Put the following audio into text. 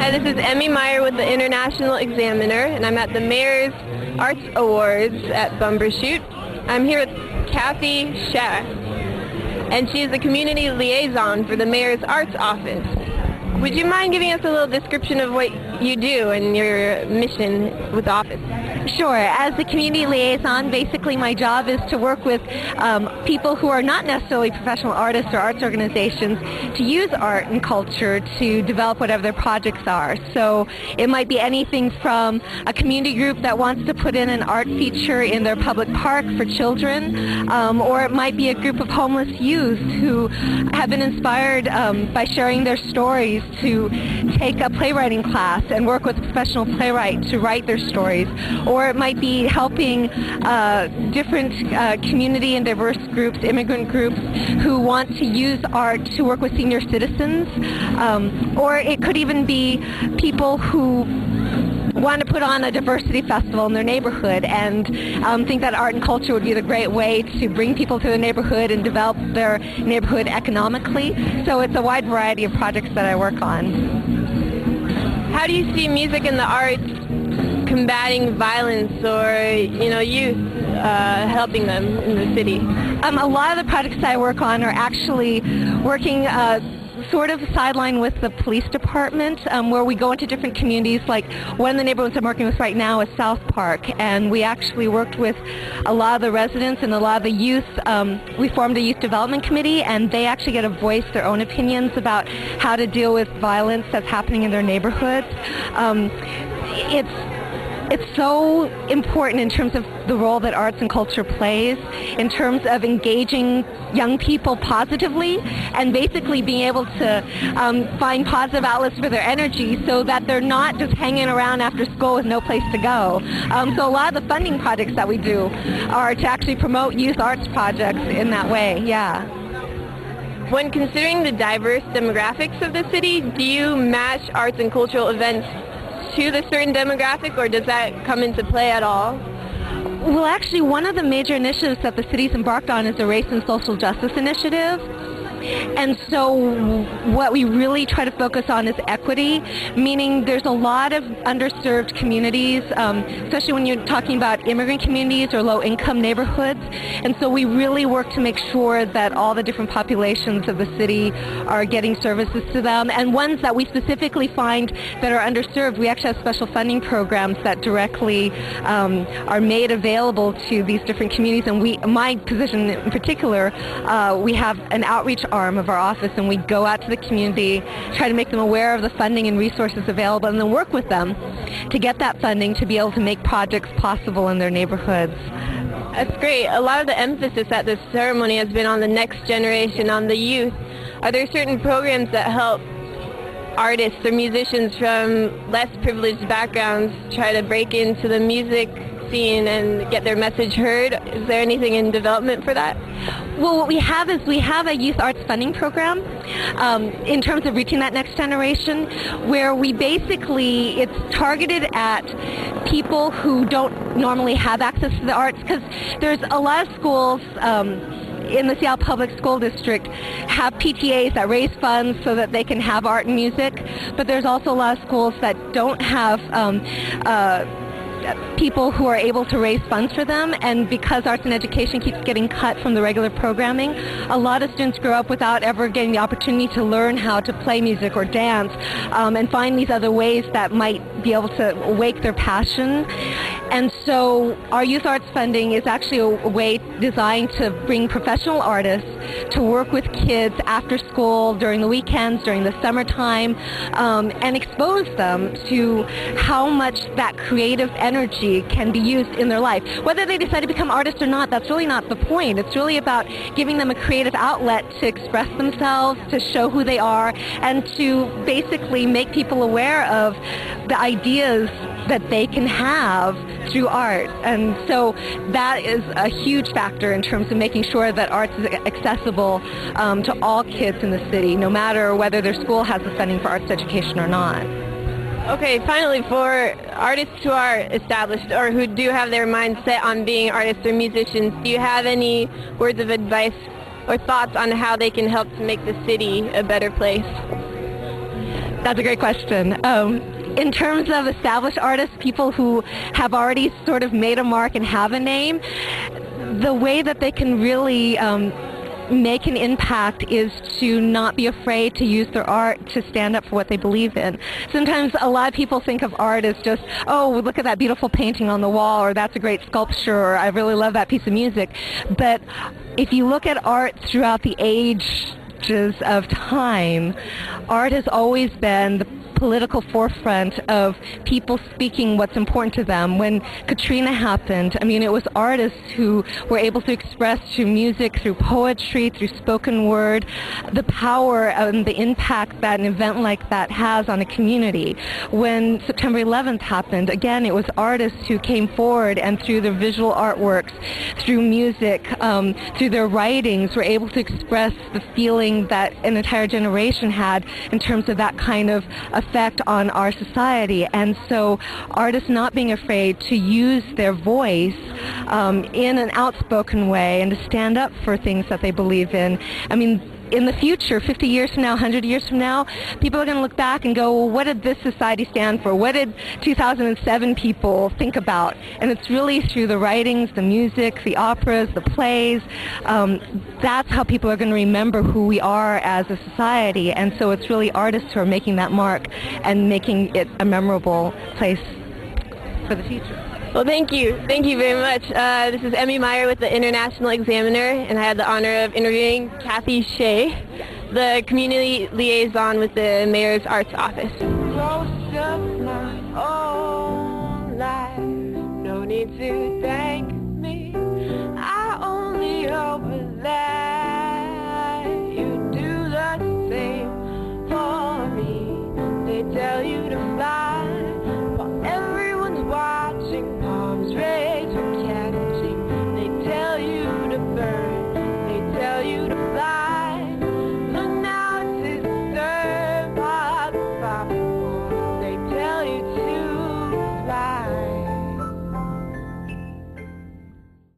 Hi, this is Emi Meyer with the International Examiner, and I'm at the Mayor's Arts Awards at Bumbershoot. I'm here with Kathy Hsieh, and she is the community liaison for the Mayor's Arts Office. Would you mind giving us a little description of what you do and your mission with the office? Sure. As the community liaison, basically my job is to work with people who are not necessarily professional artists or arts organizations to use art and culture to develop whatever their projects are. So it might be anything from a community group that wants to put in an art feature in their public park for children, or it might be a group of homeless youth who have been inspired by sharing their stories to take a playwriting class and work with a professional playwright to write their stories. Or it might be helping different community and diverse groups, immigrant groups, who want to use art to work with senior citizens. Or it could even be people who want to put on a diversity festival in their neighborhood and think that art and culture would be the great way to bring people to the neighborhood and develop their neighborhood economically. So it's a wide variety of projects that I work on. How do you see music and the arts combating violence or, youth helping them in the city? A lot of the projects I work on are actually working sort of sideline with the police department, where we go into different communities. Like one of the neighborhoods I'm working with right now is South Park, and we actually worked with a lot of the residents and a lot of the youth. We formed a youth development committee, and they actually get to voice their own opinions about how to deal with violence that's happening in their neighborhoods. It's so important in terms of the role that arts and culture plays, in terms of engaging young people positively and basically being able to find positive outlets for their energy so that they're not just hanging around after school with no place to go. So a lot of the funding projects that we do are to actually promote youth arts projects in that way, yeah. When considering the diverse demographics of the city, do you match arts and cultural events to the certain demographic, or does that come into play at all? Well, actually, one of the major initiatives that the city's embarked on is the Race and Social Justice Initiative. And so what we really try to focus on is equity, meaning there's a lot of underserved communities, especially when you're talking about immigrant communities or low-income neighborhoods. And so we really work to make sure that all the different populations of the city are getting services to them. And ones that we specifically find that are underserved, we actually have special funding programs that directly are made available to these different communities. And my position in particular, we have an outreach arm of our office, and we go out to the community, try to make them aware of the funding and resources available, and then work with them to get that funding to be able to make projects possible in their neighborhoods. That's great. A lot of the emphasis at this ceremony has been on the next generation, on the youth. Are there certain programs that help artists or musicians from less privileged backgrounds try to break into the music scene and get their message heard? Is there anything in development for that? Well, what we have is we have a youth arts funding program in terms of reaching that next generation, where we basically, it's targeted at people who don't normally have access to the arts, because there's a lot of schools in the Seattle Public School District have PTAs that raise funds so that they can have art and music, but there's also a lot of schools that don't have people who are able to raise funds for them, and because arts and education keeps getting cut from the regular programming, a lot of students grow up without ever getting the opportunity to learn how to play music or dance, and find these other ways that might be able to wake their passion. And so our youth arts funding is actually a way designed to bring professional artists to work with kids after school, during the weekends, during the summertime, and expose them to how much that creative energy can be used in their life. Whether they decide to become artists or not, that's really not the point. It's really about giving them a creative outlet to express themselves, to show who they are, and to basically make people aware of the ideas that they can have through art. And so that is a huge factor in terms of making sure that arts is accessible to all kids in the city, no matter whether their school has the funding for arts education or not. Okay, finally, for artists who are established or who do have their minds set on being artists or musicians, do you have any words of advice or thoughts on how they can help to make the city a better place? That's a great question. In terms of established artists, people who have already sort of made a mark and have a name, the way that they can really make an impact is to not be afraid to use their art to stand up for what they believe in. Sometimes a lot of people think of art as just, oh, look at that beautiful painting on the wall, or that's a great sculpture, or I really love that piece of music. But if you look at art throughout the ages of time, art has always been the political forefront of people speaking what's important to them. When Katrina happened, I mean, it was artists who were able to express through music, through poetry, through spoken word, the power and the impact that an event like that has on a community. When September 11th happened, again, it was artists who came forward and through their visual artworks, through music, through their writings, were able to express the feeling that an entire generation had in terms of that kind of effect on our society. And so artists not being afraid to use their voice in an outspoken way and to stand up for things that they believe in. I mean, in the future, 50 years from now, 100 years from now, people are going to look back and go, well, what did this society stand for? What did 2007 people think about? And it's really through the writings, the music, the operas, the plays. That's how people are going to remember who we are as a society. And so it's really artists who are making that mark and making it a memorable place for the future. Well, thank you. Thank you very much. This is Emi Meyer with the International Examiner, and I had the honor of interviewing Hsieh, the community liaison with the Mayor's Arts Office. Close up my own life. No need to thank me. I only hope that you do the same for me. They tell you to fly.